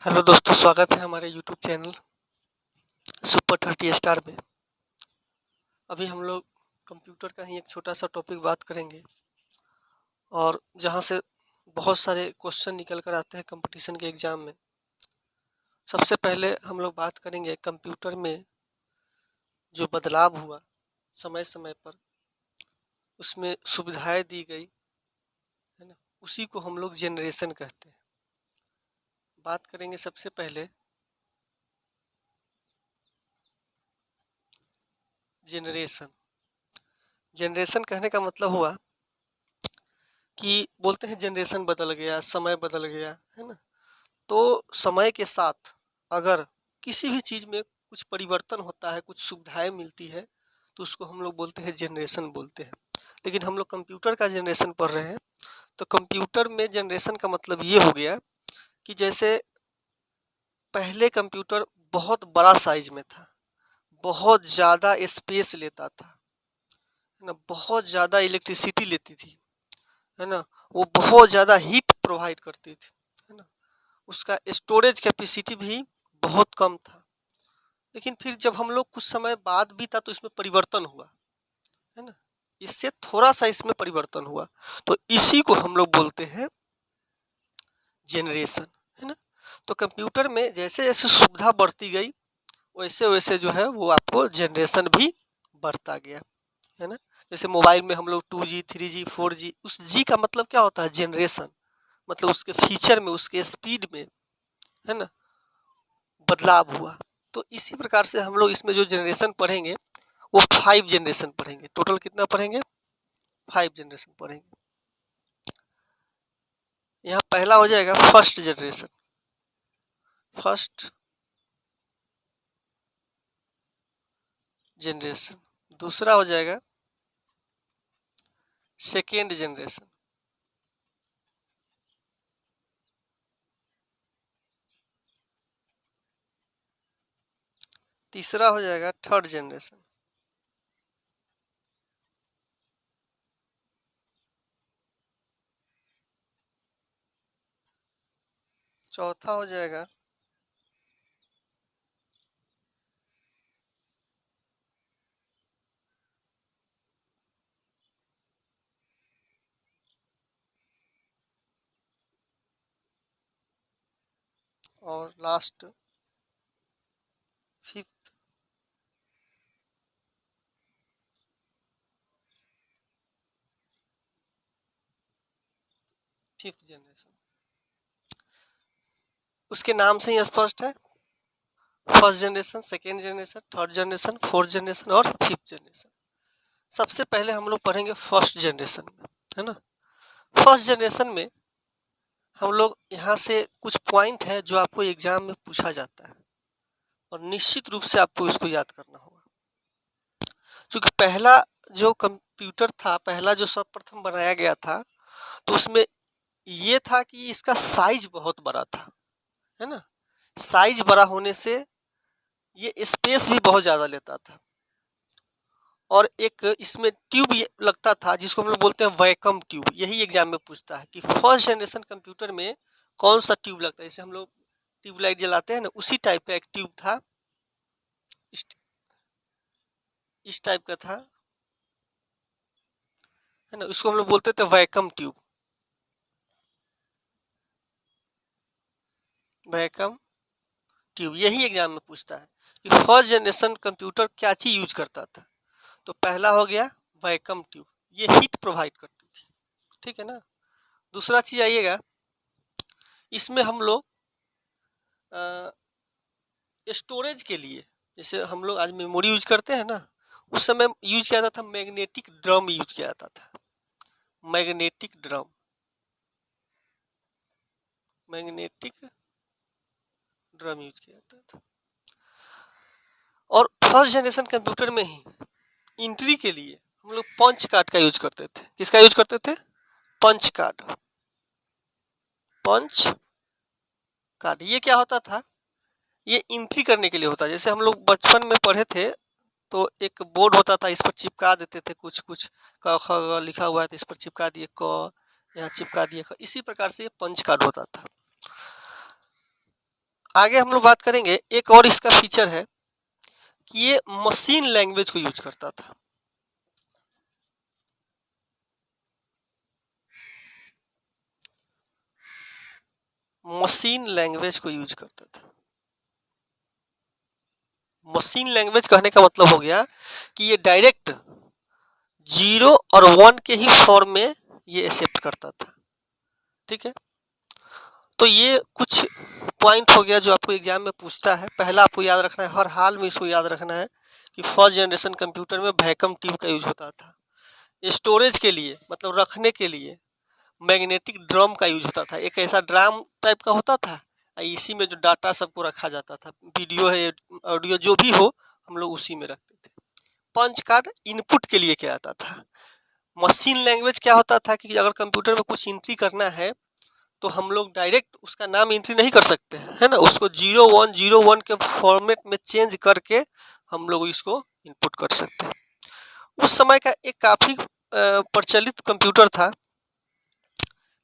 Hello दोस्तों, स्वागत है हमारे यूट्यूब चैनल सुपर 30 स्टार में। अभी हम लोग कंप्यूटर का ही एक छोटा सा टॉपिक बात करेंगे और जहां से बहुत सारे क्वेश्चन निकल कर आते हैं कंपटीशन के एग्ज़ाम में। सबसे पहले हम लोग बात करेंगे कंप्यूटर में जो बदलाव हुआ समय समय पर, उसमें सुविधाएं दी गई है ना, उसी को हम लोग जनरेशन कहते हैं। बात करेंगे सबसे पहले जनरेशन। जनरेशन कहने का मतलब हुआ कि बोलते हैं जनरेशन बदल गया, समय बदल गया, है ना। तो समय के साथ अगर किसी भी चीज़ में कुछ परिवर्तन होता है, कुछ सुविधाएं मिलती है, तो उसको हम लोग बोलते हैं जनरेशन बोलते हैं। लेकिन हम लोग कंप्यूटर का जनरेशन पढ़ रहे हैं, तो कंप्यूटर में जनरेशन का मतलब ये हो गया कि जैसे पहले कंप्यूटर बहुत बड़ा साइज में था, बहुत ज़्यादा स्पेस लेता था, है ना, बहुत ज़्यादा इलेक्ट्रिसिटी लेती थी, है ना, वो बहुत ज़्यादा हीट प्रोवाइड करती थी, है ना, उसका स्टोरेज कैपेसिटी भी बहुत कम था। लेकिन फिर जब हम लोग कुछ समय बाद भी था तो इसमें परिवर्तन हुआ, है ना, इससे थोड़ा सा इसमें परिवर्तन हुआ, तो इसी को हम लोग बोलते हैं जनरेशन, है ना। तो कंप्यूटर में जैसे जैसे सुविधा बढ़ती गई वैसे वैसे जो है वो आपको जनरेशन भी बढ़ता गया, है ना। जैसे मोबाइल में हम लोग 2G 3G 4G, उस जी का मतलब क्या होता है? जनरेशन। मतलब उसके फीचर में, उसके स्पीड में, है ना, बदलाव हुआ। तो इसी प्रकार से हम लोग इसमें जो जनरेशन पढ़ेंगे वो 5 जनरेशन पढ़ेंगे। टोटल कितना पढ़ेंगे? 5 जनरेशन पढ़ेंगे। यहाँ पहला हो जाएगा फर्स्ट जनरेशन। First generation. दूसरा हो जाएगा सेकेंड जनरेशन। तीसरा हो जाएगा थर्ड जनरेशन। चौथा हो जाएगा और लास्ट फिफ्थ। फिफ्थ जनरेशन उसके नाम से ही स्पष्ट है। First generation, second generation, third generation, fourth generation और फिफ्थ जनरेशन। सबसे पहले हम लोग पढ़ेंगे फर्स्ट जनरेशन में, है ना। फर्स्ट जनरेशन में हम लोग यहाँ से कुछ पॉइंट है जो आपको एग्जाम में पूछा जाता है और निश्चित रूप से आपको इसको याद करना होगा। क्योंकि पहला जो कंप्यूटर था, पहला जो सर्वप्रथम बनाया गया था, तो उसमें ये था कि इसका साइज बहुत बड़ा था, है ना। साइज बड़ा होने से ये स्पेस भी बहुत ज़्यादा लेता था और एक इसमें ट्यूब लगता था जिसको हम लोग बोलते हैं वैक्यूम ट्यूब। यही एग्जाम में पूछता है कि फर्स्ट जनरेशन कंप्यूटर में कौन सा ट्यूब लगता है। जैसे हम लोग ट्यूबलाइट जलाते हैं ना, उसी टाइप का एक ट्यूब था, इस, इस टाइप का था, है ना। इसको हम लोग बोलते थे वैक्यूम ट्यूब। वैक्यूम ट्यूब यही एग्जाम में पूछता है कि फर्स्ट जनरेशन कंप्यूटर क्या चीज यूज करता था। तो पहला हो गया वैक्यूम ट्यूब, ये हीट प्रोवाइड करती थी, ठीक है ना। दूसरा चीज आइएगा, इसमें हम लोग स्टोरेज के लिए, जैसे हम लोग आज मेमोरी यूज करते हैं ना, उस समय यूज किया जाता था मैग्नेटिक ड्रम यूज किया जाता था। Magnetic drum, magnetic drum use किया जाता था। और फर्स्ट जनरेशन कंप्यूटर में ही एंट्री के लिए हम लोग पंच कार्ड का यूज करते थे। किसका यूज करते थे? Punch card. पंच कार्ड ये क्या होता था? ये एंट्री करने के लिए होता है। जैसे हम लोग बचपन में पढ़े थे तो एक बोर्ड होता था, इस पर चिपका देते थे कुछ कुछ, क ख ग लिखा हुआ है तो इस पर चिपका दिए क, यहाँ चिपका दिए ख। इसी प्रकार से ये पंच कार्ड होता था। आगे हम लोग बात करेंगे, एक और इसका फीचर है कि ये मशीन लैंग्वेज को यूज करता था। मशीन लैंग्वेज को यूज करता था। मशीन लैंग्वेज कहने का मतलब हो गया कि ये डायरेक्ट 0 और 1 के ही फॉर्म में ये एक्सेप्ट करता था। ठीक है, तो ये कुछ पॉइंट हो गया जो आपको एग्जाम में पूछता है। पहला आपको याद रखना है, हर हाल में इसको याद रखना है कि फर्स्ट जनरेशन कंप्यूटर में वैक्यूम ट्यूब का यूज होता था। स्टोरेज के लिए मतलब रखने के लिए मैग्नेटिक ड्रम का यूज होता था। एक ऐसा ड्रम टाइप का होता था, इसी में जो डाटा सबको रखा जाता था, वीडियो है ऑडियो जो भी हो, हम लोग उसी में रखते थे। पंच कार्ड इनपुट के लिए क्या आता था। मशीन लैंग्वेज क्या होता था कि अगर कंप्यूटर में कुछ एंट्री करना है तो हम लोग डायरेक्ट उसका नाम एंट्री नहीं कर सकते हैं, है ना, उसको 0101 के फॉर्मेट में चेंज करके हम लोग इसको इनपुट कर सकते हैं। उस समय का एक काफ़ी प्रचलित कंप्यूटर था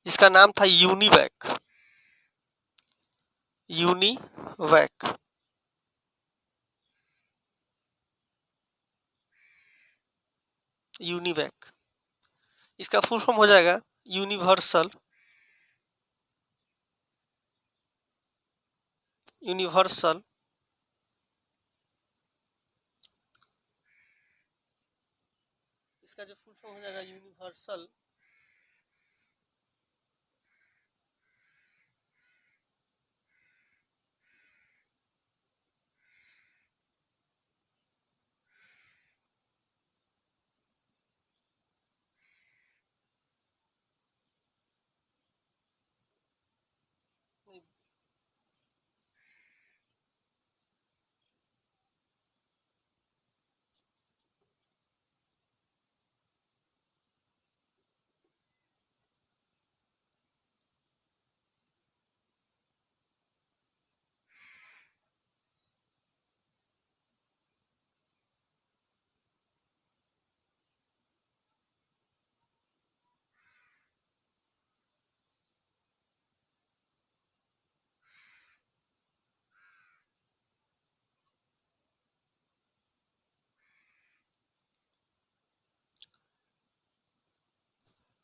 जिसका नाम था यूनिवैक। यूनिवैक यूनिवैक इसका फुल फॉर्म हो जाएगा यूनिवर्सल यूनिवर्सल इसका जो फुल फॉर्म हो जाएगा यूनिवर्सल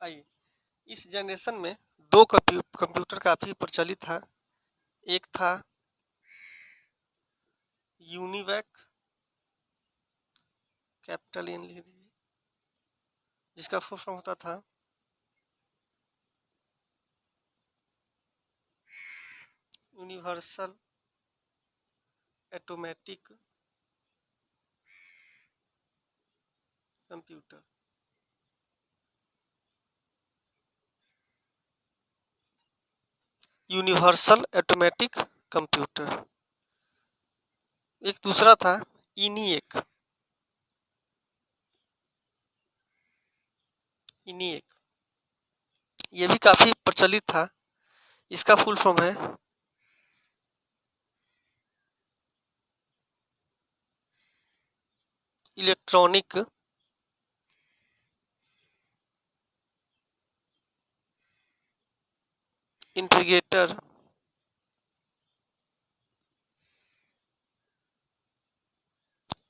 आइए, इस जनरेशन में दो कंप्यूटर काफ़ी प्रचलित था। एक था यूनिवैक, कैपिटल एन लिख दीजिए, जिसका फुल फॉर्म होता था universal automatic computer. Universal automatic computer. एक दूसरा था इनिएक। इनिएक ये भी काफ़ी प्रचलित था। इसका फुल फॉर्म है electronic integrator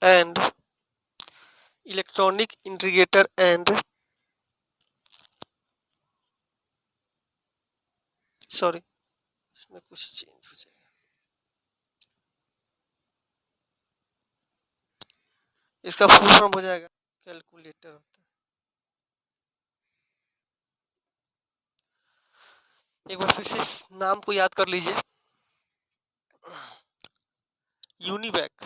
and electronic integrator and sorry, इसमें कुछ चेंज हो जाएगा। इसका फुल फॉर्म हो जाएगा कैलकुलेटर होता है। एक बार फिर से इस नाम को याद कर लीजिए। यूनिवैक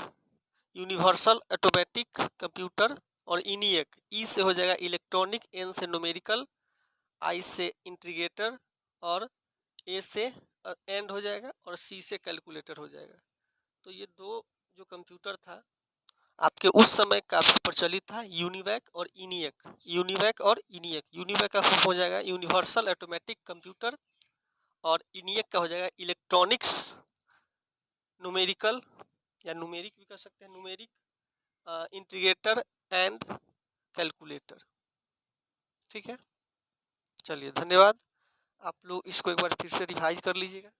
यूनिवर्सल ऑटोमेटिक कंप्यूटर, और इनिएक, ई से हो जाएगा इलेक्ट्रॉनिक, एन से न्यूमेरिकल, आई से इंटीग्रेटर, और ए से एंड हो जाएगा, और सी से कैलकुलेटर हो जाएगा। तो ये दो जो कंप्यूटर था आपके उस समय काफ़ी प्रचलित था, यूनिवैक और इनिएक। यूनिवैक और इनिएक, यूनिवैक का फुल हो जाएगा यूनिवर्सल ऑटोमेटिक कंप्यूटर, और इनिएक का हो जाएगा इलेक्ट्रॉनिक्स न्यूमेरिकल, या न्यूमेरिक भी कर सकते हैं, न्यूमेरिक इंटीग्रेटर एंड कैलकुलेटर। ठीक है, चलिए धन्यवाद। आप लोग इसको एक बार फिर से रिवाइज कर लीजिएगा।